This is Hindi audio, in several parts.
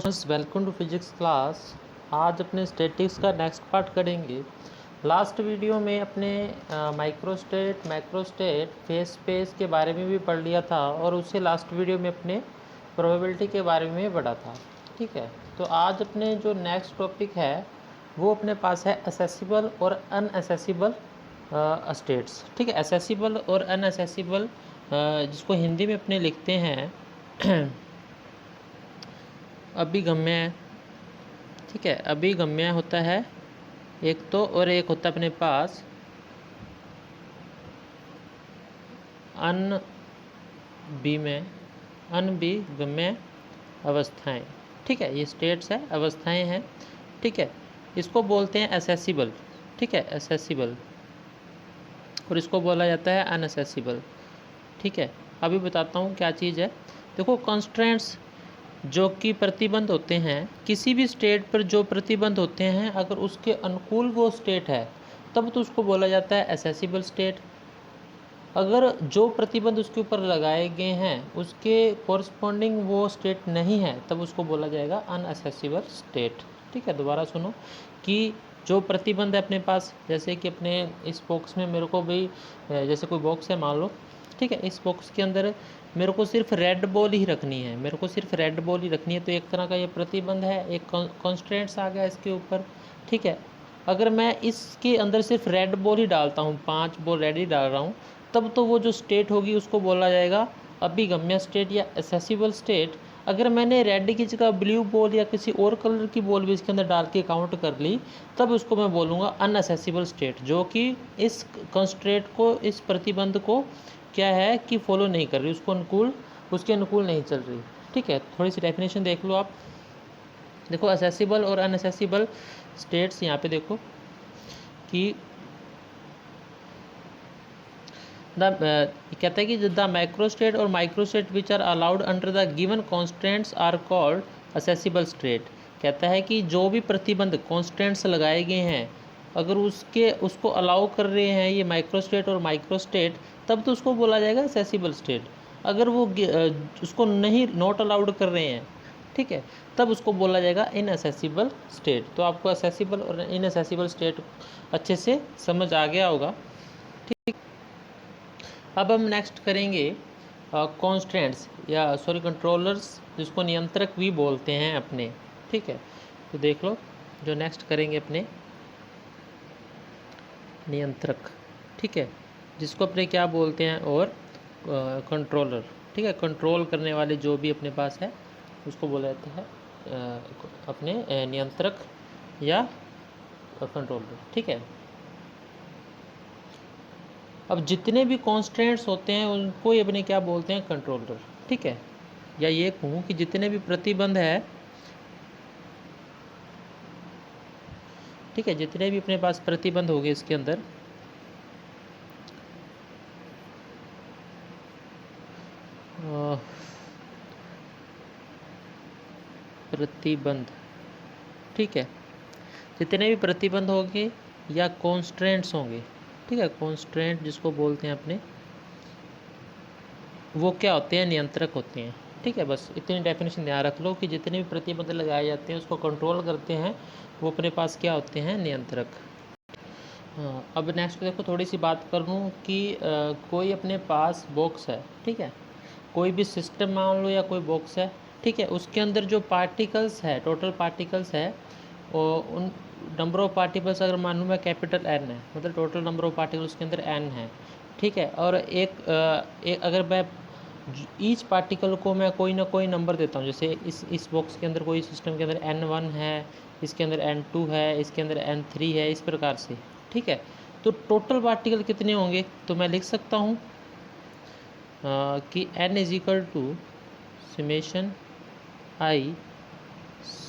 Welcome to physics class. आज अपने स्टैटिक्स का नेक्स्ट पार्ट करेंगे। लास्ट वीडियो में अपने माइक्रोस्टेट, मैक्रोस्टेट, फेज स्पेस के बारे में भी पढ़ लिया था और उससे लास्ट वीडियो में अपने प्रोबेबिलिटी के बारे में पढ़ा था। ठीक है, तो आज अपने जो नेक्स्ट टॉपिक है वो अपने पास है असेसिबल और अनअसेसिबल स्टेट्स। ठीक है, असेसिबल और अनअसेसिबल जिसको हिंदी में अपने लिखते हैं अभिगम्य। ठीक है, अभिगम्य होता है एक तो, और एक होता है अपने पास अनभिगम्य अवस्थाएं। ठीक है, ये स्टेट्स है, अवस्थाएं हैं। ठीक है, इसको बोलते हैं असेसिबल। ठीक है, असेसिबल, और इसको बोला जाता है अनअसेसिबल। ठीक है, अभी बताता हूँ क्या चीज़ है। देखो, कॉन्स्ट्रेंट्स जो कि प्रतिबंध होते हैं, किसी भी स्टेट पर जो प्रतिबंध होते हैं, अगर उसके अनुकूल वो स्टेट है तब तो उसको बोला जाता है असेसिबल स्टेट। अगर जो प्रतिबंध उसके ऊपर लगाए गए हैं उसके कॉरस्पॉन्डिंग वो स्टेट नहीं है तब उसको बोला जाएगा अनअसेसिबल स्टेट। ठीक है, दोबारा सुनो कि जो प्रतिबंध है अपने पास, जैसे कि अपने इस बॉक्स में मेरे को भी, जैसे कोई बॉक्स है मान लो। ठीक है, इस बॉक्स के अंदर मेरे को सिर्फ रेड बॉल ही रखनी है, मेरे को सिर्फ रेड बॉल ही रखनी है, तो एक तरह का ये प्रतिबंध है, एक कॉन्स्ट्रेंट्स आ गया इसके ऊपर। ठीक है, अगर मैं इसके अंदर सिर्फ रेड बॉल ही डालता हूँ, 5 बॉल रेड ही डाल रहा हूँ, तब तो वो जो स्टेट होगी उसको बोला जाएगा अभिगम्य स्टेट या असेसिबल स्टेट। अगर मैंने रेड की जगह ब्लू बॉल या किसी और कलर की बॉल भी इसके अंदर डाल के काउंट कर ली, तब उसको मैं बोलूँगा अनअसेसिबल स्टेट, जो कि इस कंस्ट्रेंट को, इस प्रतिबंध को क्या है कि फॉलो नहीं कर रही, उसके अनुकूल नहीं चल रही। ठीक है, थोड़ी सी डेफिनेशन देख लो आप। देखो, असेसिबल और अनअसेसिबल स्टेट्स यहाँ पे देखो कि कहता है कि द मैक्रोस्टेट और microstate which are allowed under the given constants are called accessible state. कहता है कि जो भी प्रतिबंध कॉन्स्टेंट्स लगाए गए हैं, अगर उसको अलाउ कर रहे हैं ये माइक्रोस्टेट और माइक्रोस्टेट, तब तो उसको बोला जाएगा असेसिबल स्टेट। अगर वो उसको नहीं, नॉट अलाउड कर रहे हैं, ठीक है, तब उसको बोला जाएगा इनअसेसिबल स्टेट। तो आपको असेसिबल और इनअसेसिबल स्टेट अच्छे से समझ आ गया होगा। ठीक, अब हम नेक्स्ट करेंगे कॉन्स्टेंट्स या कंट्रोलर्स, जिसको नियंत्रक भी बोलते हैं अपने। ठीक है, तो देख लो, जो नेक्स्ट करेंगे अपने नियंत्रक। ठीक है, जिसको अपने क्या बोलते हैं, और कंट्रोलर। ठीक है, कंट्रोल करने वाले जो भी अपने पास है उसको बोला जाता है अपने नियंत्रक या कंट्रोलर। ठीक है, अब जितने भी कॉन्स्टेंट्स होते हैं उनको ही अपने क्या बोलते हैं, कंट्रोलर। ठीक है, या ये कहूँ कि जितने भी प्रतिबंध है, ठीक है, जितने भी अपने पास प्रतिबंध हो गए इसके अंदर, प्रतिबंध, ठीक है, जितने भी प्रतिबंध होंगे या कॉन्स्ट्रेंट्स होंगे, ठीक है, कॉन्स्ट्रेंट जिसको बोलते हैं अपने, वो क्या होते हैं, नियंत्रक होते हैं। ठीक है, बस इतनी डेफिनेशन ध्यान रख लो कि जितने भी प्रतिबंध लगाए जाते हैं उसको कंट्रोल करते हैं, वो अपने पास क्या होते हैं, नियंत्रक। हाँ, अब नेक्स्ट देखो, थोड़ी सी बात कर लूँ कि कोई अपने पास बॉक्स है। ठीक है, कोई भी सिस्टम मान लो या कोई बॉक्स है। ठीक है, उसके अंदर जो पार्टिकल्स है, टोटल पार्टिकल्स है, और उन नंबर ऑफ पार्टिकल्स अगर मान लूँ मैं कैपिटल एन है, मतलब टोटल नंबर ऑफ पार्टिकल्स उसके अंदर एन है। ठीक है, और एक अगर मैं ईच पार्टिकल को मैं कोई ना कोई नंबर देता हूँ, जैसे इस बॉक्स के अंदर, कोई सिस्टम के अंदर N1 है, इसके अंदर N2 है, इसके अंदर N3 है, इस प्रकार से। ठीक है, तो टोटल पार्टिकल कितने होंगे, तो मैं लिख सकता हूँ कि n is equal to summation i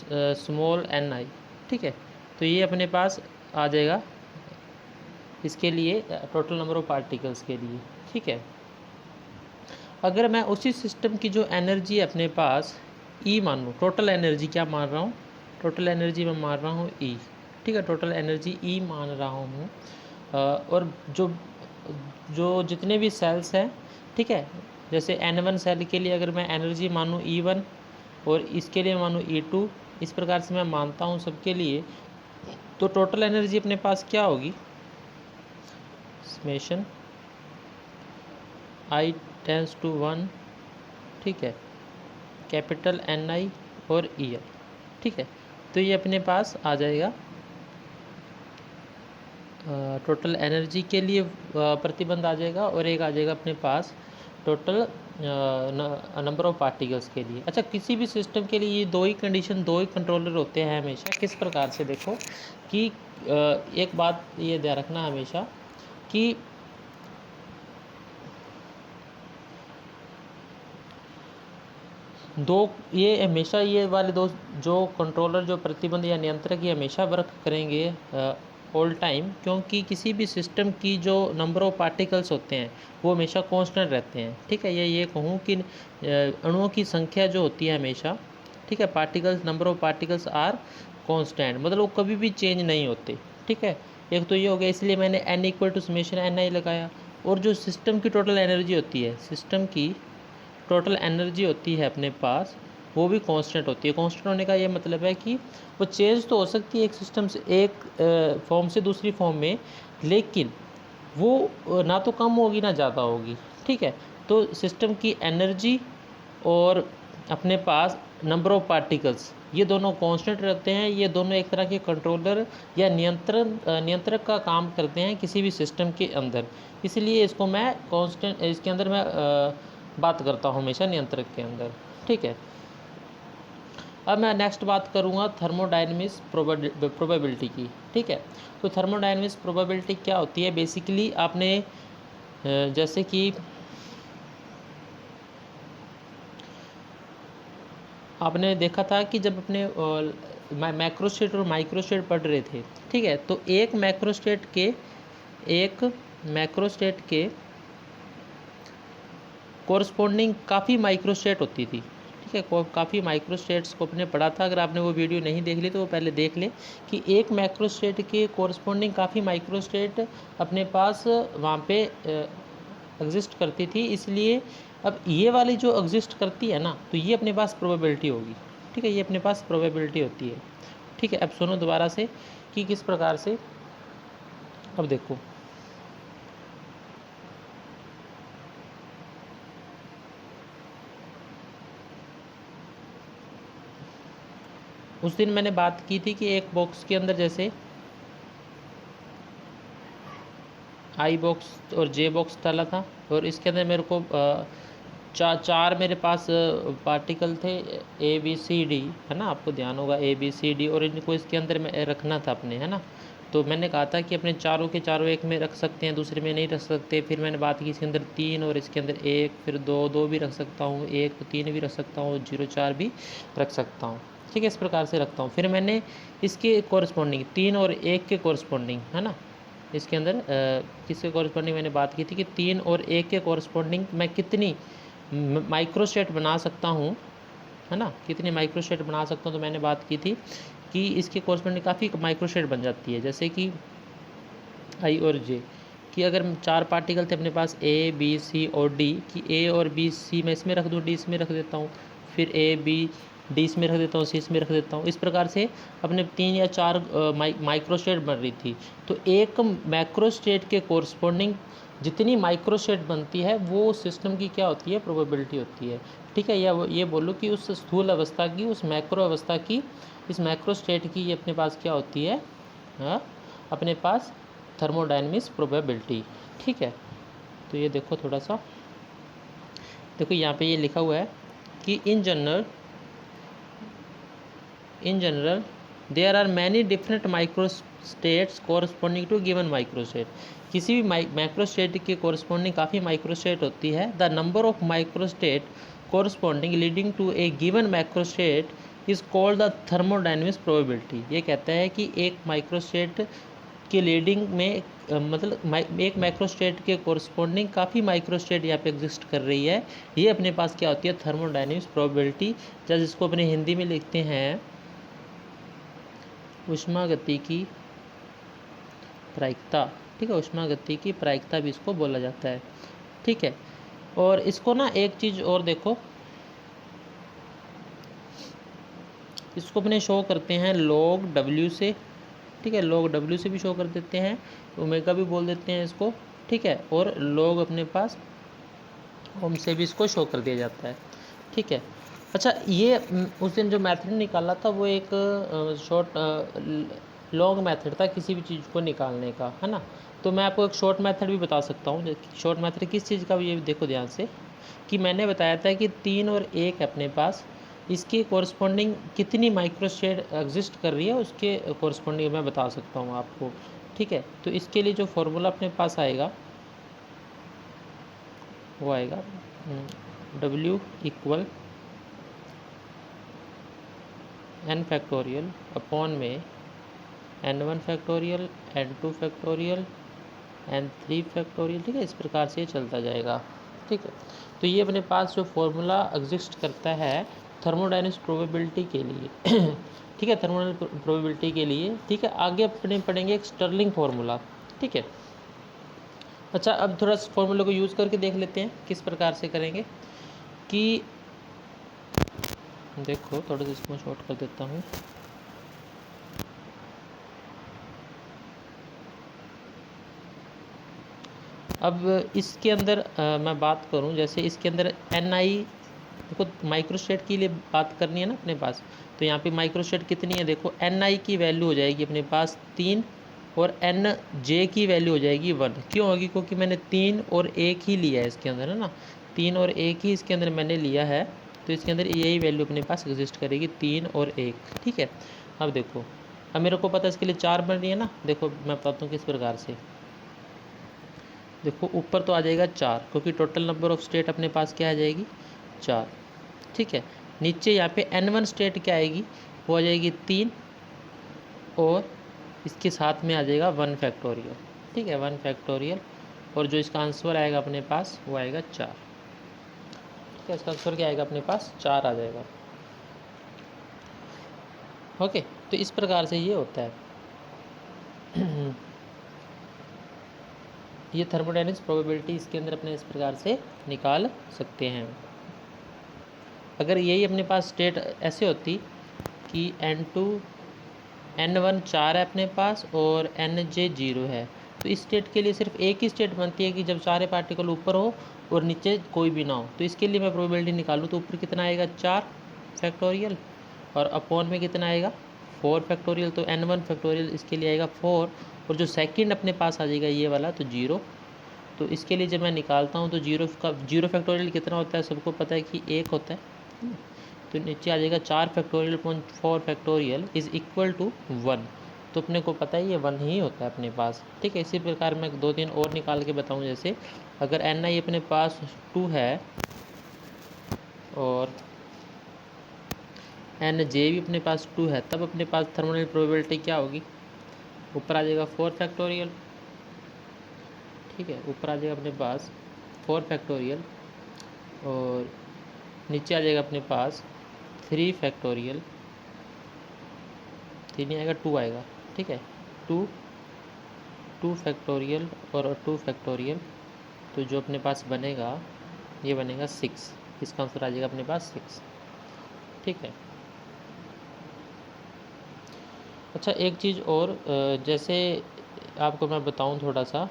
small n i. ठीक है, तो ये अपने पास आ जाएगा इसके लिए, टोटल नंबर ऑफ पार्टिकल्स के लिए। ठीक है, अगर मैं उसी सिस्टम की जो एनर्जी है अपने पास E मान लूँ, टोटल एनर्जी क्या मान रहा हूँ, टोटल एनर्जी मैं मान रहा हूँ E। ठीक है, टोटल एनर्जी E मान रहा हूँ, और जो जो जितने भी सेल्स हैं, ठीक है, जैसे N1 सेल के लिए अगर मैं एनर्जी मानूँ E1, और इसके लिए मानो E2, इस प्रकार से मैं मानता हूँ सबके लिए। तो टोटल एनर्जी अपने पास क्या होगी, समेशन I टेंस टू 1, ठीक है, कैपिटल Ni और EL, ठीक है। तो ये अपने पास आ जाएगा टोटल एनर्जी के लिए प्रतिबंध आ जाएगा, और एक आ जाएगा अपने पास टोटल नंबर ऑफ पार्टिकल्स के लिए। अच्छा, किसी भी सिस्टम के लिए ये दो ही कंडीशन, दो ही कंट्रोलर होते हैं हमेशा। किस प्रकार से, देखो कि एक बात ये ध्यान रखना हमेशा कि ये हमेशा ये वाले दो जो कंट्रोलर, जो प्रतिबंध या नियंत्रक, ये हमेशा वर्क करेंगे ऑल टाइम, क्योंकि किसी भी सिस्टम की जो नंबर ऑफ पार्टिकल्स होते हैं वो हमेशा कांस्टेंट रहते हैं, ठीक है। ये कहूँ कि अणुओं की संख्या जो होती है हमेशा, ठीक है, particles, number of particles are constant, मतलब वो कभी भी चेंज नहीं होते, ठीक है। एक तो ये हो गया, इसलिए मैंने n equal to summation Ni लगाया। और जो सिस्टम की टोटल एनर्जी होती है, सिस्टम की टोटल एनर्जी होती है अपने पास, वो भी कांस्टेंट होती है। कांस्टेंट होने का ये मतलब है कि वो चेंज तो हो सकती है एक सिस्टम से एक फॉर्म से दूसरी फॉर्म में, लेकिन वो ना तो कम होगी ना ज़्यादा होगी, ठीक है। तो सिस्टम की एनर्जी और अपने पास नंबर ऑफ पार्टिकल्स, ये दोनों कांस्टेंट रहते हैं। ये दोनों एक तरह के कंट्रोलर या नियंत्रक का काम करते हैं किसी भी सिस्टम के अंदर। इसलिए इसको मैं कांस्टेंट, इसके अंदर मैं बात करता हूँ हमेशा नियंत्रक के अंदर, ठीक है। अब मैं नेक्स्ट बात करूँगा थर्मोडायनेमिक्स प्रोबेबिलिटी की, ठीक है। तो थर्मोडायनेमिक्स प्रोबेबिलिटी क्या होती है, बेसिकली आपने जैसे कि आपने देखा था कि जब अपने मैक्रोस्टेट और माइक्रोस्टेट पढ़ रहे थे, ठीक है, तो एक मैक्रोस्टेट के कोरस्पोंडिंग काफ़ी माइक्रोस्टेट होती थी, ठीक है। काफ़ी माइक्रोस्टेट्स को अपने पढ़ा था। अगर आपने वो वीडियो नहीं देख ली तो वो पहले देख ले कि एक मैक्रोस्टेट के कोरस्पोंडिंग काफ़ी माइक्रोस्टेट अपने पास वहाँ पे एग्जिस्ट करती थी। इसलिए अब ये वाली जो एग्जिस्ट करती है ना, तो ये अपने पास प्रोबेबिलिटी होगी, ठीक है, ये अपने पास प्रोबेबिलिटी होती है, ठीक है। अब सुनो दोबारा से कि किस प्रकार से। अब देखो, उस दिन मैंने बात की थी कि एक बॉक्स के अंदर जैसे आई बॉक्स और जे बॉक्स डाला था, और इसके अंदर मेरे को चार मेरे पास पार्टिकल थे, ए बी सी डी, है ना, आपको ध्यान होगा ए बी सी डी, और इनको इसके अंदर में रखना था अपने, है ना। तो मैंने कहा था कि अपने चारों के चारों एक में रख सकते हैं, दूसरे में नहीं रख सकते। फिर मैंने बात की इसके अंदर 3 और इसके अंदर 1, फिर 2 भी रख सकता हूँ, 1 3 भी रख सकता हूँ, 0 4 भी रख सकता हूँ, ठीक है, इस प्रकार से रखता हूँ। फिर मैंने इसके कॉरस्पॉन्डिंग 3 और 1 के कॉरस्पॉन्डिंग, है ना, इसके अंदर किसके कॉरस्पॉन्डिंग मैंने बात की थी कि 3 और 1 के कॉरस्पॉन्डिंग मैं कितनी माइक्रोस्टेट बना सकता हूँ, है ना, कितनी माइक्रोस्टेट बना सकता हूँ। तो मैंने बात की थी कि इसके कॉरस्पॉन्डिंग काफ़ी माइक्रोस्टेट बन जाती है, जैसे कि आई और जे कि अगर 4 पार्टिकल थे अपने पास ए बी सी और डी, कि ए और बी सी मैं इसमें रख दूँ, डी इसमें रख देता हूँ, फिर ए बी डी इसमें रख देता हूँ, सी इसमें रख देता हूँ। इस प्रकार से अपने 3 या 4 माइक्रोस्टेट बन रही थी। तो एक मैक्रोस्टेट के कोरस्पॉन्डिंग जितनी माइक्रोस्टेट बनती है वो सिस्टम की क्या होती है, प्रोबेबिलिटी होती है, ठीक है। या ये बोलो कि उस स्थूल अवस्था की, उस मैक्रो अवस्था की, इस मैक्रोस्टेट की ये अपने पास क्या होती है, हाँ, अपने पास थर्मोडायनेमिक्स प्रोबेबिलिटी, ठीक है। तो ये देखो थोड़ा सा, देखो यहाँ पे ये लिखा हुआ है कि in general there are many different microstates corresponding to given microstate. किसी भी माइक्रोस्टेट के कोरस्पॉन्डिंग काफ़ी माइक्रोस्टेट होती है। The number of microstate corresponding leading to a given microstate is called the thermodynamics probability. ये कहता है कि एक माइक्रोस्टेट के लीडिंग में मतलब एक माइक्रोस्टेट के कोरस्पॉन्डिंग काफ़ी माइक्रोस्टेट यहाँ पे एग्जिस्ट कर रही है। ये अपने पास क्या होती है, थर्मोडायनेमिक्स प्रोबेबिलिटी, जैसे इसको अपने हिंदी में लिखते हैं ऊष्मागतिकी प्रायिकता, ठीक है, ऊष्मागतिकी प्रायिकता भी इसको बोला जाता है, ठीक है। और इसको ना एक चीज़ और देखो इसको अपने शो करते हैं log W से, ठीक है, log W से भी शो कर देते हैं, ओमेगा भी बोल देते हैं इसको, ठीक है, और log अपने पास ओम से भी इसको शो कर दिया जाता है, ठीक है। अच्छा, ये उस दिन जो मेथड निकाला था वो एक लॉन्ग मेथड था किसी भी चीज़ को निकालने का, है ना। तो मैं आपको एक शॉर्ट मेथड भी बता सकता हूँ। शॉर्ट मेथड किस चीज़ का, ये देखो ध्यान से, कि मैंने बताया था कि 3 और 1 अपने पास, इसके कॉरस्पॉन्डिंग कितनी माइक्रोस्टेट एग्जिस्ट कर रही है उसके कॉरस्पॉन्डिंग मैं बता सकता हूँ आपको, ठीक है। तो इसके लिए जो फॉर्मूला अपने पास आएगा वो आएगा W equal n factorial upon में n1 factorial, n2 factorial, n3 factorial, ठीक है। इस प्रकार से ये चलता जाएगा, ठीक है। तो ये अपने पास जो फॉर्मूला एग्जिस्ट करता है थर्मोडायनेमिक्स प्रोबेबिलिटी के लिए ठीक है, थर्मोडायनेमिक्स प्रोबेबिलिटी के लिए, ठीक है। आगे अपने पढ़ेंगे एक स्टर्लिंग फार्मूला, ठीक है। अच्छा, अब थोड़ा फॉर्मूले को यूज़ करके देख लेते हैं किस प्रकार से करेंगे। कि देखो थोड़ा सा इसको शॉर्ट कर देता हूँ। अब इसके अंदर मैं बात करूं, जैसे इसके अंदर Ni, देखो माइक्रोस्टेट के लिए बात करनी है ना अपने पास, तो यहाँ पे माइक्रोस्टेट कितनी है, देखो Ni की वैल्यू हो जाएगी अपने पास 3 और Nj की वैल्यू हो जाएगी 1। क्यों होगी, क्योंकि मैंने 3 और 1 ही लिया है इसके अंदर, है ना। 3 और 1 ही इसके अंदर मैंने लिया है, तो इसके अंदर यही वैल्यू अपने पास एग्जिस्ट करेगी, 3 और 1, ठीक है। अब देखो, अब मेरे को पता है इसके लिए 4 बन रही है ना। देखो मैं बताता हूँ किस प्रकार से। देखो ऊपर तो आ जाएगा 4, क्योंकि टोटल नंबर ऑफ स्टेट अपने पास क्या आ जाएगी 4, ठीक है। नीचे यहाँ पे n1 स्टेट क्या आएगी, वो आ जाएगी 3 और इसके साथ में आ जाएगा 1 फैक्टोरियल, ठीक है, 1 फैक्टोरियल। और जो इसका आंसर आएगा अपने पास वो आएगा 4, ठीक है। इसका आंसर क्या आएगा अपने पास 4 आ जाएगा, ओके। तो इस प्रकार से ये होता है ये थर्मोडायनेमिक्स प्रोबेबिलिटी इसके अंदर अपने इस प्रकार से निकाल सकते हैं। अगर यही अपने पास स्टेट ऐसे होती कि n2 n1 4 है अपने पास और nj 0 है, तो इस स्टेट के लिए सिर्फ एक ही स्टेट बनती है कि जब सारे पार्टिकल ऊपर हो और नीचे कोई भी ना हो। तो इसके लिए मैं प्रोबेबिलिटी निकालूँ तो ऊपर कितना आएगा 4 फैक्टोरियल और अपॉन में कितना आएगा 4 फैक्टोरियल। तो n1 फैक्टोरियल इसके लिए आएगा 4 और जो सेकंड अपने पास आ जाएगा ये वाला तो 0। तो इसके लिए जब मैं निकालता हूँ तो 0 फैक्टोरियल कितना होता है, सबको पता है कि 1 होता है। तो नीचे आ जाएगा 4 factorial upon 4 factorial is equal to 1। तो अपने को पता है ये 1 ही होता है अपने पास, ठीक है। इसी प्रकार मैं 2-3 और निकाल के बताऊँ। जैसे अगर Ni अपने पास 2 है और Nj भी अपने पास 2 है, तब अपने पास थर्मोडायनेमिक प्रोबेबिलिटी क्या होगी, ऊपर आ जाएगा 4 फैक्टोरियल, ठीक है। ऊपर आ जाएगा अपने पास 4 फैक्टोरियल और नीचे आ जाएगा अपने पास 3 फैक्टोरियल, 3 नहीं आएगा 2 आएगा, ठीक है। 2 फैक्टोरियल और 2 फैक्टोरियल, तो जो अपने पास बनेगा ये बनेगा 6। इसका आंसर आ जाएगा अपने पास 6, ठीक है। अच्छा, एक चीज़ और, जैसे आपको मैं बताऊं थोड़ा सा,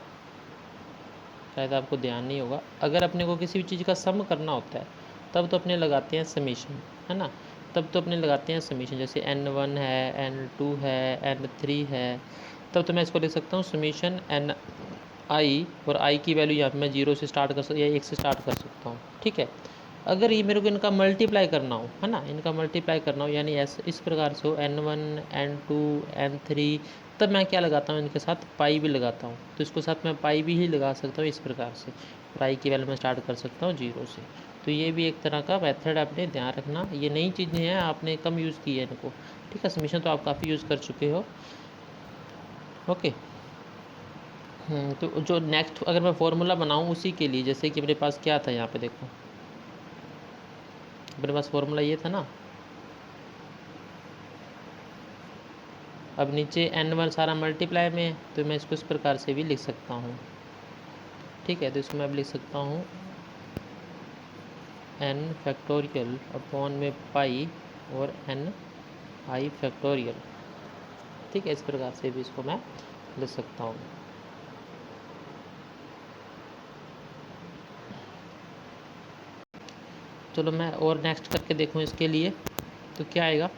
शायद आपको ध्यान नहीं होगा, अगर अपने को किसी भी चीज़ का सम करना होता है तब तो अपने लगाते हैं समीशन, है ना। तब तो अपने लगाते हैं समीशन, जैसे n1 है, n2 है, n3 है, तब तो मैं इसको लिख सकता हूँ समीशन ni, और i की वैल्यू यहाँ पे मैं 0 से स्टार्ट कर सकता या 1 से स्टार्ट कर सकता हूँ, ठीक है। अगर ये मेरे को इनका मल्टीप्लाई करना हो, है ना, इनका मल्टीप्लाई करना हो, यानी ऐसे इस प्रकार से हो n1 n2 n3, तब मैं क्या लगाता हूँ इनके साथ पाई भी लगाता हूँ। तो इसको साथ मैं पाई भी ही लगा सकता हूँ इस प्रकार से, और आई की वैल्यू मैं स्टार्ट कर सकता हूँ 0 से। तो ये भी एक तरह का मेथड आपने ध्यान रखना, ये नई चीज़ें हैं, आपने कम यूज़ की है इनको, ठीक है। समीशन तो आप काफ़ी यूज़ कर चुके हो, ओके। तो जो नेक्स्ट अगर मैं फॉर्मूला बनाऊँ उसी के लिए, जैसे कि मेरे पास क्या था यहाँ पे देखो, मेरे पास फॉर्मूला ये था ना। अब नीचे n1 सारा मल्टीप्लाई में है, तो मैं इसको इस प्रकार से भी लिख सकता हूँ, ठीक है। तो इसको मैं अब लिख सकता हूँ n फैक्टोरियल अपॉन में पाई और n आई फैक्टोरियल। ठीक है, इस प्रकार से भी इसको मैं लिख सकता हूँ। चलो मैं और नेक्स्ट करके देखूँ इसके लिए, तो क्या आएगा,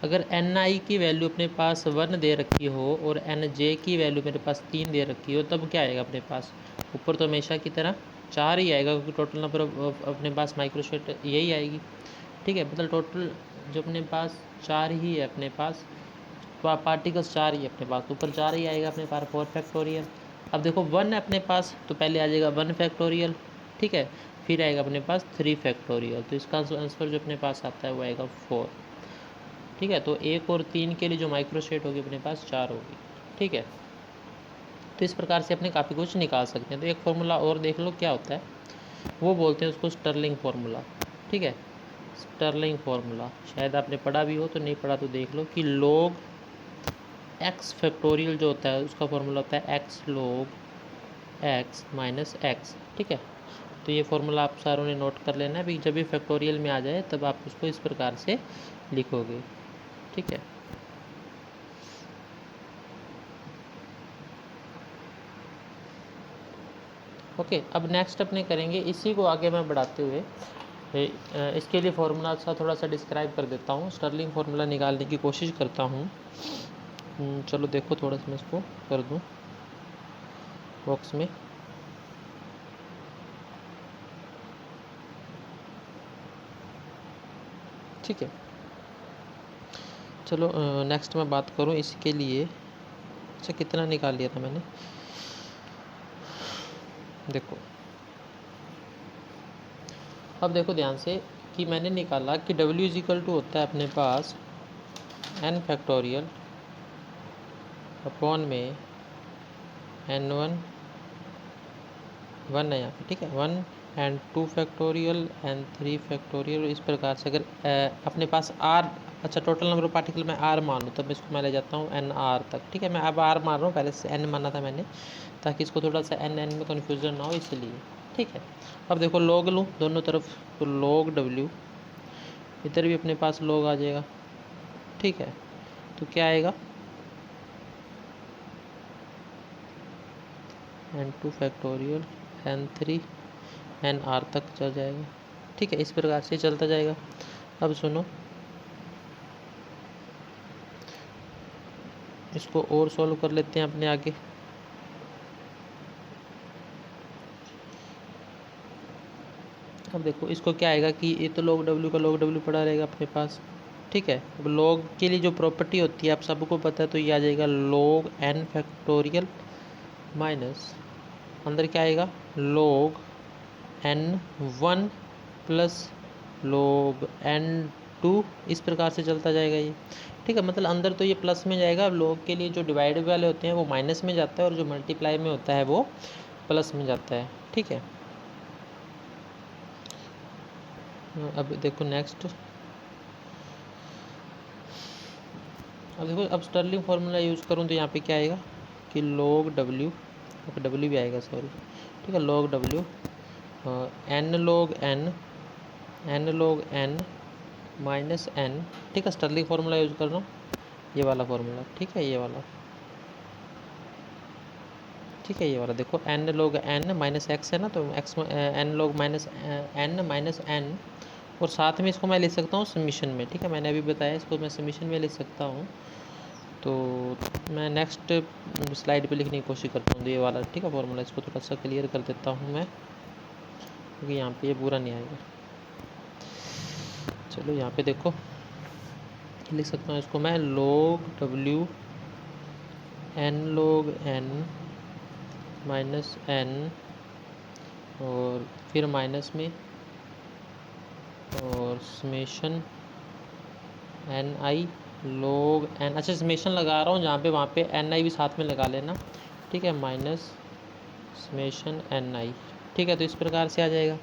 अगर एन आई की वैल्यू अपने पास 1 दे रखी हो और एन जे की वैल्यू मेरे पास 3 दे रखी हो, तब क्या आएगा अपने पास, ऊपर तो हमेशा की तरह 4 ही आएगा, क्योंकि टोटल नंबर अपने पास माइक्रोस्टेट यही आएगी। ठीक है, मतलब टोटल जो अपने पास 4 ही है, अपने पास पार्टिकल्स 4 ही है अपने पास, ऊपर 4 ही आएगा अपने पास 4 फैक्टोरियल। अब देखो 1 है अपने पास, तो पहले आ जाएगा 1 फैक्टोरियल। ठीक है, फिर आएगा अपने पास 3 फैक्टोरियल, तो इसका आंसर जो अपने पास आता है वो आएगा 4। ठीक है, तो 1 और 3 के लिए जो माइक्रोस्टेट होगी अपने पास 4 होगी। ठीक है, तो इस प्रकार से अपने काफ़ी कुछ निकाल सकते हैं। तो एक फार्मूला और देख लो क्या होता है, वो बोलते हैं उसको स्टर्लिंग फार्मूला। ठीक है, स्टर्लिंग फार्मूला शायद आपने पढ़ा भी हो, तो नहीं पढ़ा तो देख लो कि लॉग एक्स फैक्टोरियल जो होता है उसका फार्मूला होता है x log x minus x. ठीक है, तो ये फार्मूला आप सारों ने नोट कर लेना है भी, जब भी फैक्टोरियल में आ जाए तब आप उसको इस प्रकार से लिखोगे। ठीक है, ओके। अब नेक्स्ट अपने करेंगे, इसी को आगे मैं बढ़ाते हुए इसके लिए फार्मूला सा थोड़ा सा डिस्क्राइब कर देता हूँ, स्टर्लिंग फार्मूला निकालने की कोशिश करता हूँ। चलो देखो, थोड़ा सा मैं इसको कर दूँ बॉक्स में। ठीक है, चलो नेक्स्ट मैं बात करूँ इसके लिए। अच्छा, कितना निकाल लिया था मैंने, देखो अब देखो ध्यान से कि मैंने निकाला कि W इज इक्वल टू होता है अपने पास n फैक्टोरियल अपॉन में n1 1 है यहाँ पे। ठीक है, 1 एंड 2 फैक्टोरियल एंड 3 फैक्टोरियल। इस प्रकार से अगर अपने पास r, अच्छा टोटल नंबर ऑफ पार्टिकल मैं r मान लूँ, तब इसको मैं ले जाता हूँ nr तक। ठीक है, मैं अब r मान रहा हूँ, पहले से n माना था मैंने, ताकि इसको थोड़ा सा n में कन्फ्यूज़न ना हो इसलिए। ठीक है, अब देखो log लूँ दोनों तरफ, तो log w, इधर भी अपने पास log आ जाएगा। ठीक है, तो क्या आएगा, n2 फैक्टोरियल n3 nr तक चल जाएगा। ठीक है, इस प्रकार से चलता जाएगा। अब सुनो, इसको और सॉल्व कर लेते हैं अपने आगे। अब देखो इसको क्या आएगा कि ये तो log w का log w पड़ा रहेगा अपने पास। ठीक है, अब log के लिए जो प्रॉपर्टी होती है आप सबको पता है, तो ये आ जाएगा log n फैक्टोरियल माइनस अंदर क्या आएगा log n1 plus log n2। इस प्रकार से चलता जाएगा ये। ठीक है, मतलब अंदर तो ये प्लस में जाएगा, अब log के लिए जो डिवाइड वाले होते हैं वो माइनस में जाता है, और जो मल्टीप्लाई में होता है वो प्लस में जाता है। ठीक है, अब देखो नेक्स्ट, अब देखो अब स्टर्लिंग फार्मूला यूज़ करूँ तो यहाँ पे क्या आएगा कि log w, ओके w भी आएगा सॉरी। ठीक है, log w n log n minus n। ठीक है, स्टर्लिंग फार्मूला यूज़ कर रहा हूँ, ये वाला फार्मूला। ठीक है, ये वाला। ठीक है, ये वाला देखो n log n minus x है ना, तो x n log minus n minus n, और साथ में इसको मैं लिख सकता हूँ समीशन में। ठीक है, मैंने अभी बताया इसको मैं समीशन में लिख सकता हूँ। तो मैं नेक्स्ट स्लाइड पे लिखने की कोशिश करता हूँ ये वाला। ठीक है, फॉर्मूला इसको थोड़ा सा क्लियर कर देता हूँ मैं, क्योंकि यहाँ पे ये पूरा नहीं आएगा। चलो यहाँ पे देखो लिख सकता हूँ इसको मैं log w n log n minus n, और फिर माइनस में और समेशन एन आई log n। अच्छा, समेशन लगा रहा हूँ जहाँ पे, वहाँ पे एन आई भी साथ में लगा लेना। ठीक है, माइनस समेशन एन आई। ठीक है, तो इस प्रकार से आ जाएगा।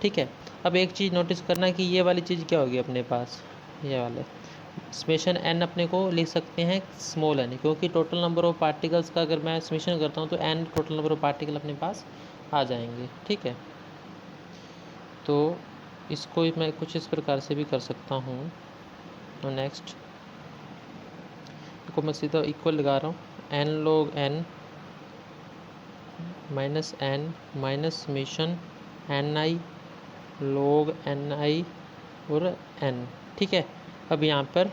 ठीक है, अब एक चीज़ नोटिस करना कि ये वाली चीज़ क्या होगी अपने पास, ये वाले समेशन एन अपने को लिख सकते हैं स्मॉल एन, क्योंकि टोटल नंबर ऑफ पार्टिकल्स का अगर मैं समेशन करता हूँ तो n total number of particle अपने पास आ जाएंगे। ठीक है, तो इसको मैं कुछ इस प्रकार से भी कर सकता हूँ और नेक्स्ट को मैं सीधा इक्वल लगा रहा हूँ, n log n minus n minus summation ni log ni और n। ठीक है, अब यहाँ पर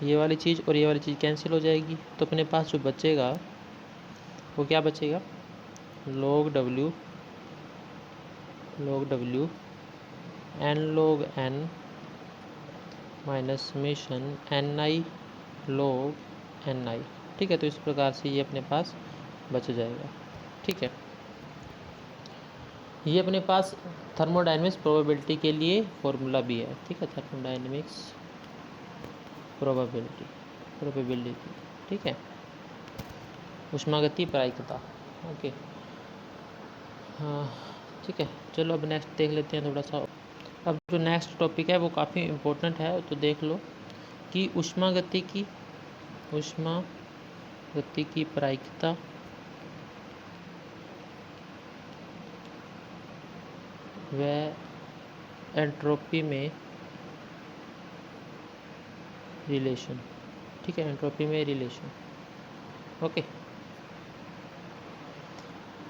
ये वाली चीज़ और ये वाली चीज़ कैंसिल हो जाएगी, तो अपने पास जो बचेगा वो क्या बचेगा, log w n log n minus summation ni log ni। ठीक है, तो इस प्रकार से ये अपने पास बच जाएगा। ठीक है, ये अपने पास थर्मोडायनेमिक्स प्रोबेबिलिटी के लिए फॉर्मूला भी है। ठीक है, थर्मोडायनेमिक्स प्रोबेबिलिटी। ठीक है, ऊष्मागतिकी प्रायिकता। ओके, हाँ ठीक है, चलो अब नेक्स्ट देख लेते हैं थोड़ा सा। अब जो नेक्स्ट टॉपिक है वो काफ़ी इम्पोर्टेंट है, तो देख लो कि ऊष्मागतिकी प्रायिकता व एंट्रोपी में रिलेशन। ठीक है, एंट्रोपी में रिलेशन। ओके,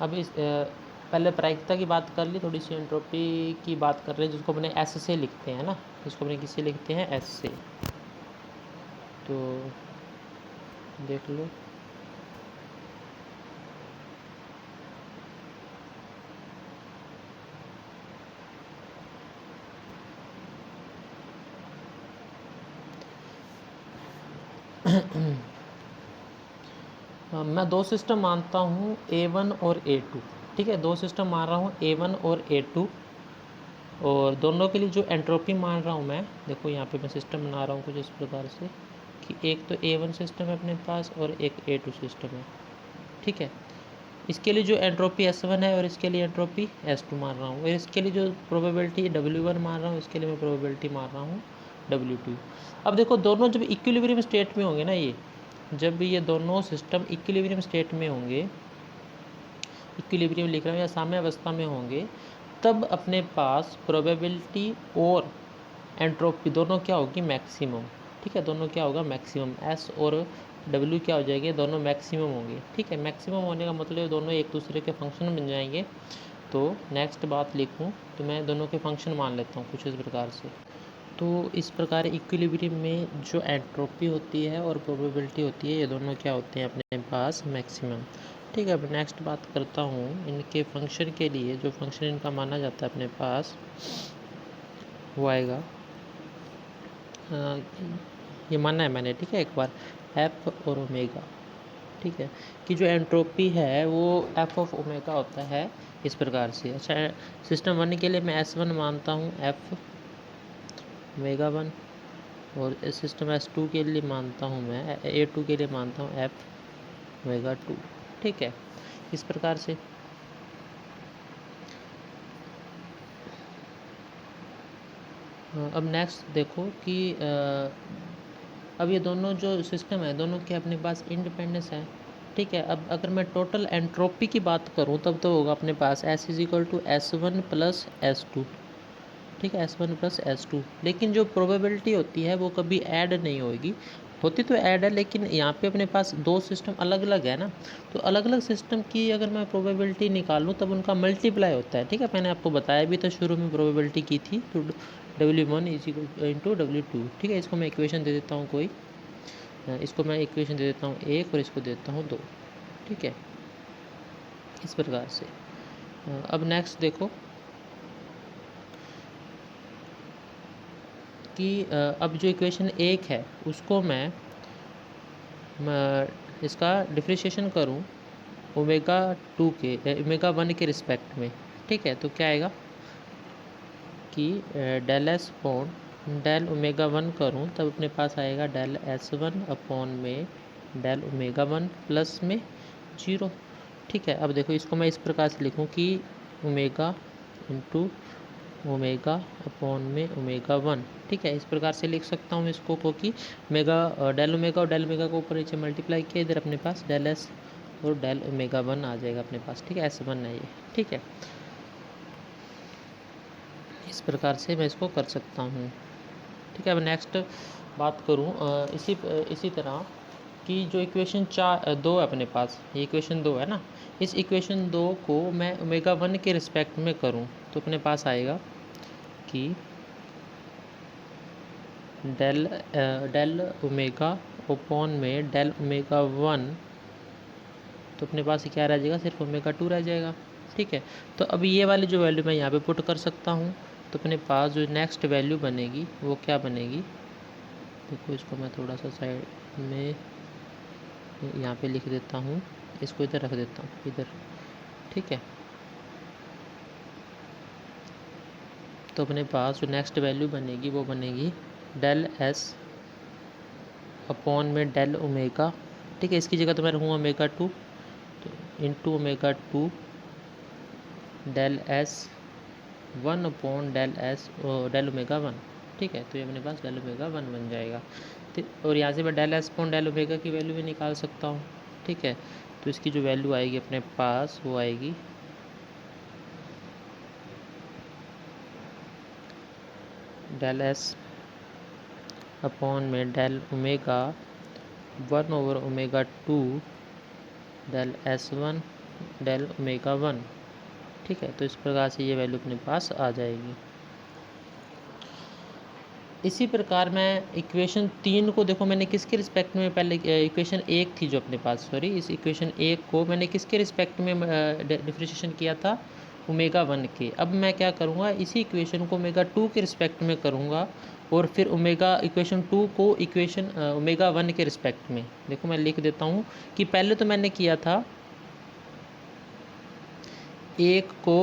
अब इस पहले प्रायिकता की बात कर ली, थोड़ी सी एंट्रोपी की बात कर रहे हैं, जिसको अपने एस से लिखते हैं ना, इसको अपने किससे लिखते हैं, एस से। तो देख लो मैं दो सिस्टम मानता हूँ A1 और A2। ठीक है, दो सिस्टम मान रहा हूँ A1 और A2, और दोनों के लिए जो एंट्रोपी मान रहा हूँ मैं, देखो यहाँ पे मैं सिस्टम बना रहा हूँ कुछ इस प्रकार से कि एक तो A1 सिस्टम है अपने पास और एक A2 सिस्टम है। ठीक है, इसके लिए जो एंट्रोपी S1 है और इसके लिए एंट्रोपी S2 मान रहा हूँ, और इसके लिए जो प्रोबेबिलिटी W1 मान रहा हूँ, इसके लिए मैं प्रोबेबिलिटी मान रहा हूँ W2। अब देखो दोनों जब इक्विलिब्रियम स्टेट में होंगे ना, जब ये दोनों सिस्टम इक्विलिब्रियम स्टेट में होंगे, इक्विलिब्रियम लिख रहा हूँ या साम्य अवस्था में होंगे, तब अपने पास प्रोबेबिलिटी और एंट्रोपी दोनों क्या होगी, मैक्सिमम। ठीक है, दोनों क्या होगा, मैक्सिमम। एस और डब्ल्यू क्या हो जाएंगे, दोनों मैक्सिमम होंगे। ठीक है, मैक्सिमम होने का मतलब दोनों एक दूसरे के फंक्शन बन जाएंगे। तो नेक्स्ट बात लिखूँ तो मैं दोनों के फंक्शन मान लेता हूँ कुछ इस प्रकार से। तो इस प्रकार इक्विलिब्रियम में जो एंट्रोपी होती है और प्रोबेबिलिटी होती है, ये दोनों क्या होते हैं अपने पास, मैक्सिमम। ठीक है, अब नेक्स्ट बात करता हूँ इनके फंक्शन के लिए, जो फंक्शन इनका माना जाता है अपने पास वो आएगा, ये माना है मैंने। ठीक है, एक बार एफ और ओमेगा। ठीक है, कि जो एंट्रोपी है वो एफ ऑफ ओमेगा होता है इस प्रकार से। अच्छा, सिस्टम 1 के लिए मैं S1 मानता हूँ एफ ओमेगा 1, और सिस्टम S2 के लिए मानता हूँ मैं, A2 के लिए मानता हूँ एफ ओमेगा 2। ठीक है, इस प्रकार से। अब नेक्स्ट देखो कि अब ये दोनों जो सिस्टम है, दोनों के अपने पास इंडिपेंडेंस है। ठीक है, अब अगर मैं टोटल एंट्रोपी की बात करूं तब तो होगा अपने पास S = S1 + S2। ठीक है, S1 + S2, लेकिन जो प्रोबेबिलिटी होती है वो कभी ऐड नहीं होगी, होती तो ऐड है, लेकिन यहाँ पे अपने पास दो सिस्टम अलग अलग है ना, तो अलग अलग सिस्टम की अगर मैं प्रोबेबिलिटी निकालूँ तब उनका मल्टीप्लाई होता है। ठीक है, मैंने आपको बताया भी था शुरू में, प्रोबेबिलिटी की थी, तो W1 = W2। ठीक है, इसको मैं इक्वेशन दे देता हूँ कोई, इसको मैं इक्वेशन दे देता हूँ 1 और इसको देता हूँ 2। ठीक है, इस प्रकार से। अब नेक्स्ट देखो कि अब जो इक्वेशन 1 है उसको मैं इसका डिफ्रेंशिएशन करूं ओमेगा 2 के ओमेगा 1 के रिस्पेक्ट में। ठीक है, तो क्या आएगा कि del s upon del omega 1 करूं तब अपने पास आएगा डेल S1 अपॉन में डेल ओमेगा 1 प्लस में 0। ठीक है, अब देखो इसको मैं इस प्रकार से लिखूं कि ओमेगा इंटू ओमेगा अपॉन में ओमेगा 1। ठीक है, इस प्रकार से लिख सकता हूँ इसको, क्योंकि डेल ओमेगा और डेल ओमेगा को ऊपर नीचे मल्टीप्लाई किया, इधर अपने पास डेल एस और डेल ओमेगा 1 आ जाएगा अपने पास। ठीक है, S1 है ये। ठीक है, इस प्रकार से मैं इसको कर सकता हूँ। ठीक है। अब नेक्स्ट बात करूँ इसी तरह कि जो इक्वेशन 2 है अपने पास, ये इक्वेशन 2 है ना, इस इक्वेशन 2 को मैं ओमेगा 1 के रिस्पेक्ट में करूँ तो अपने पास आएगा कि डेल ओमेगा अपॉन में डेल ओमेगा 1, तो अपने पास क्या रह जाएगा, सिर्फ ओमेगा 2 रह जाएगा। ठीक है। तो अब ये वाली जो वैल्यू मैं यहाँ पे पुट कर सकता हूँ, तो अपने पास जो नेक्स्ट वैल्यू बनेगी वो क्या बनेगी, देखो इसको मैं थोड़ा सा साइड में यहाँ पे लिख देता हूँ, इसको इधर रख देता हूँ, इधर। ठीक है। तो अपने पास जो नेक्स्ट वैल्यू बनेगी वो बनेगी डेल एस अपॉन में डेल ओमेगा। ठीक है। इसकी जगह तो मैं रखूँगा ओमेगा 2, तो into omega 2 del s 1 upon del omega 1। ठीक है। तो ये अपने पास डेल ओमेगा 1 बन जाएगा। और यहाँ से मैं del s upon del omega की वैल्यू भी निकाल सकता हूँ। ठीक है। तो इसकी जो वैल्यू आएगी अपने पास वो आएगी डेल एस अपॉन में del omega 1 over omega 2 del S1 del omega 1। ठीक है। तो इस प्रकार से ये वैल्यू अपने पास आ जाएगी। इसी प्रकार मैं इक्वेशन 3 को देखो, मैंने किसके रिस्पेक्ट में, पहले इक्वेशन 1 थी जो अपने पास, सॉरी, इस इक्वेशन 1 को मैंने किसके रिस्पेक्ट में डिफरेंशिएशन किया था, ओमेगा 1 के। अब मैं क्या करूँगा, इसी इक्वेशन को ओमेगा 2 के रिस्पेक्ट में करूँगा और फिर इक्वेशन 2 को इक्वेशन ओमेगा 1 के रिस्पेक्ट में। देखो मैं लिख देता हूँ कि पहले तो मैंने किया था 1 को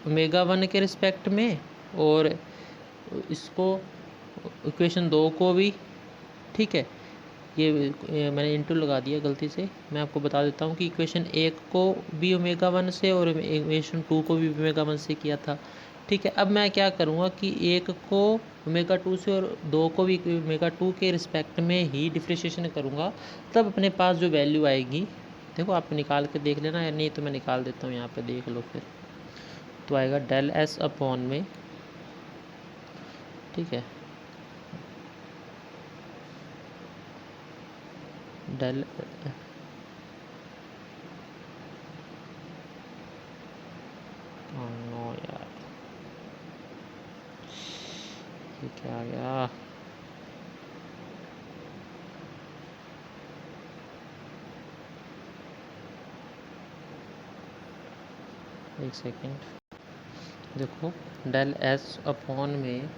ओमेगा 1 के रिस्पेक्ट में और इसको इक्वेशन 2 को भी। ठीक है। ये मैंने इंटू लगा दिया गलती से। मैं आपको बता देता हूँ कि इक्वेशन 1 को भी ओमेगा 1 से और इक्वेशन 2 को भी ओमेगा 1 से किया था। ठीक है। अब मैं क्या करूँगा कि 1 को ओमेगा 2 से और 2 को भी ओमेगा 2 के रिस्पेक्ट में ही डिफ्रेंशिएशन करूँगा, तब अपने पास जो वैल्यू आएगी, देखो आप निकाल के देख लेना, या नहीं तो मैं निकाल देता हूँ, यहाँ पे देख लो फिर। तो आएगा डेल एस अपॉन में, ठीक है, डेल नो यार, ये क्या आ गया, एक सेकेंड। देखो डेल एस अपॉन में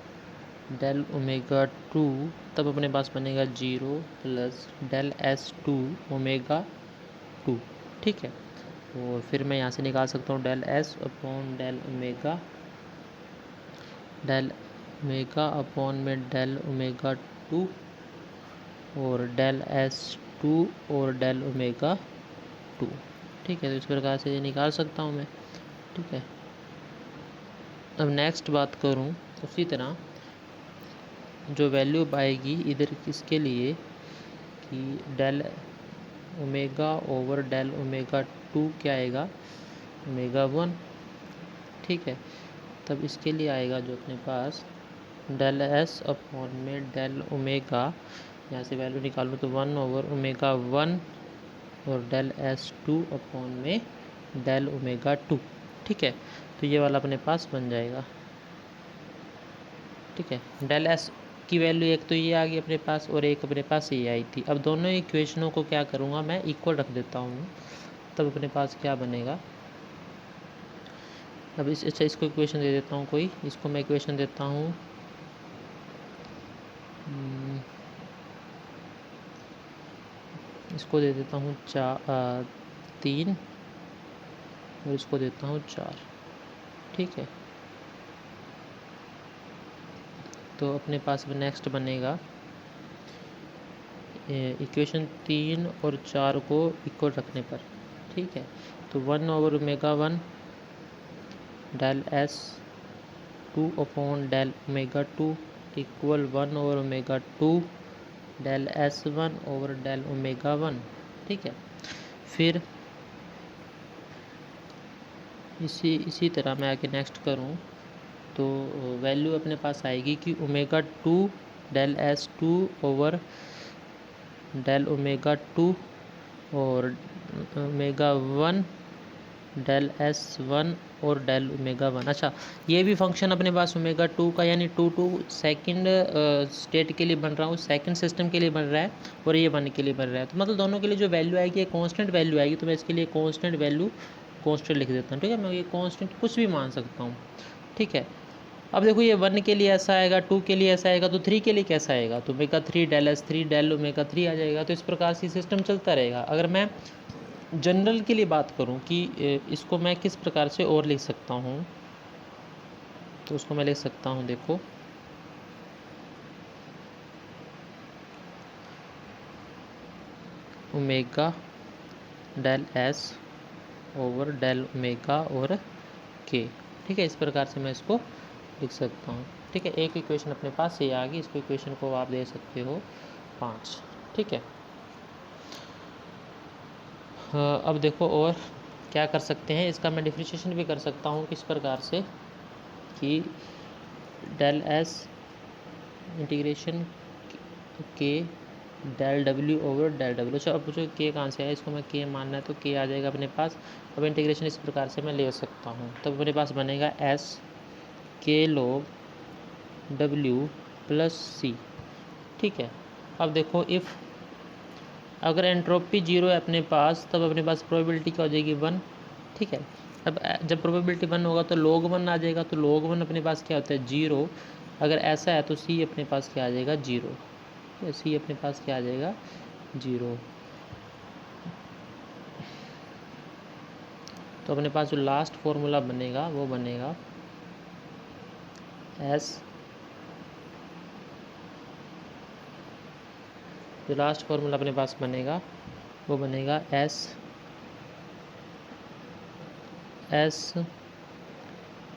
डेल ओमेगा 2, तब अपने पास बनेगा 0 प्लस डेल एस 2 ओमेगा 2। ठीक है। और फिर मैं यहाँ से निकाल सकता हूँ del s upon del omega upon में डेल ओमेगा 2 और डेल एस 2 और डेल ओमेगा 2। ठीक है। तो इस प्रकार से ये निकाल सकता हूँ मैं। ठीक है। अब नेक्स्ट बात करूँ, उसी तरह जो वैल्यू आएगी इधर किसके लिए कि del omega over del omega 2 क्या आएगा, ओमेगा 1। ठीक है। तब इसके लिए आएगा जो अपने पास डेल एस अपॉन में डेल ओमेगा, यहाँ से वैल्यू निकालूँ तो 1 ओवर ओमेगा 1 और डेल एस 2 अपॉन में डेल ओमेगा 2। ठीक है। तो ये वाला अपने पास बन जाएगा। ठीक है। डेल एस की वैल्यू एक तो ये आ गई अपने पास और एक अपने पास ये आई थी। अब दोनों इक्वेशनों को क्या करूँगा, मैं इक्वल रख देता हूँ, तब अपने पास क्या बनेगा। अब अच्छा इसको इक्वेशन दे देता हूँ कोई, इसको मैं इक्वेशन देता हूँ इसको दे देता हूँ 3 और इसको देता हूँ 4। ठीक है। तो अपने पास नेक्स्ट बनेगा इक्वेशन 3 और 4 को इक्वल रखने पर। ठीक है। तो 1 over omega 1 del s 2 upon del omega 2 equal 1 over omega 2 del s 1 over del omega 1। ठीक है। फिर इसी तरह मैं आगे नेक्स्ट करूं तो वैल्यू अपने पास आएगी कि omega 2 del s two over del omega two और omega one del s one और डेल ओमेगा वन। अच्छा, ये भी फंक्शन अपने पास ओमेगा टू का, यानी टू सेकंड स्टेट के लिए बन रहा हूँ, सेकंड सिस्टम के लिए बन रहा है, और ये वन के लिए बन रहा है। तो मतलब दोनों के लिए जो वैल्यू आएगी ये कांस्टेंट वैल्यू आएगी, तो मैं इसके लिए कांस्टेंट वैल्यू कांस्टेंट लिख देता हूँ। ठीक है, मैं ये कांस्टेंट कुछ भी मान सकता हूँ। ठीक है, अब देखो ये वन के लिए ऐसा आएगा, टू के लिए ऐसा आएगा, तो थ्री के लिए कैसा आएगा, तो omega three del s three del omega three आ जाएगा। तो इस प्रकार से सिस्टम चलता रहेगा। अगर मैं जनरल के लिए बात करूं कि इसको मैं किस प्रकार से और लिख सकता हूं, तो उसको मैं लिख सकता हूं, देखो omega del s over del omega और के। ठीक है, इस प्रकार से मैं इसको लिख सकता हूँ। ठीक है, एक इक्वेशन अपने पास ये आ गई। इसको इक्वेशन को आप दे सकते हो 5। ठीक है, अब देखो और क्या कर सकते हैं, इसका मैं डिफ्रेंशिएशन भी कर सकता हूँ किस प्रकार से कि डेल एस इंटीग्रेशन के del W over del W. अच्छा, अब मुझे के कहाँ से आया, इसको मैं के मानना है तो के आ जाएगा अपने पास। अब इंटीग्रेशन इस प्रकार से मैं ले सकता हूँ, तब अपने पास बनेगा एस के लॉग डब्ल्यू प्लस सी। ठीक है, अब देखो इफ़ अगर एंट्रोपी जीरो है अपने पास, तब अपने पास प्रोबेबिलिटी क्या हो जाएगी, 1। ठीक है, अब जब प्रोबेबिलिटी 1 होगा तो log 1 आ जाएगा, तो log 1 अपने पास क्या होता है, 0। अगर ऐसा है तो c अपने पास क्या आ जाएगा, 0। c अपने पास क्या आ जाएगा, 0। तो अपने पास जो लास्ट फॉर्मूला बनेगा वो बनेगा s, जो लास्ट फॉर्मूला अपने पास बनेगा वो बनेगा s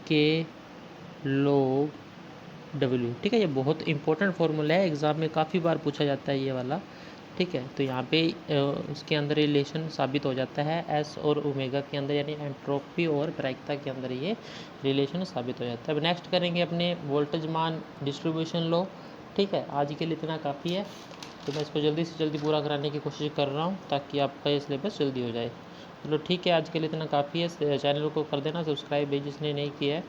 के log w। ठीक है, ये बहुत इंपॉर्टेंट फार्मूला है, एग्ज़ाम में काफ़ी बार पूछा जाता है ये वाला। ठीक है, तो यहाँ पे उसके अंदर रिलेशन साबित हो जाता है एस और ओमेगा के अंदर, यानी एंट्रोपी और प्रायिकता के अंदर ये रिलेशन साबित हो जाता है। अब नेक्स्ट करेंगे अपने वोल्टेज मान डिस्ट्रीब्यूशन लो। ठीक है, आज के लिए इतना काफ़ी है, तो मैं इसको जल्दी से जल्दी पूरा कराने की कोशिश कर रहा हूँ ताकि आपका ये सिलेबस जल्दी हो जाए। चलो ठीक है, आज के लिए इतना काफ़ी है। चैनल को कर देना सब्सक्राइब भी जिसने नहीं किया है।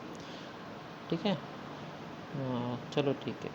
ठीक है, चलो ठीक है।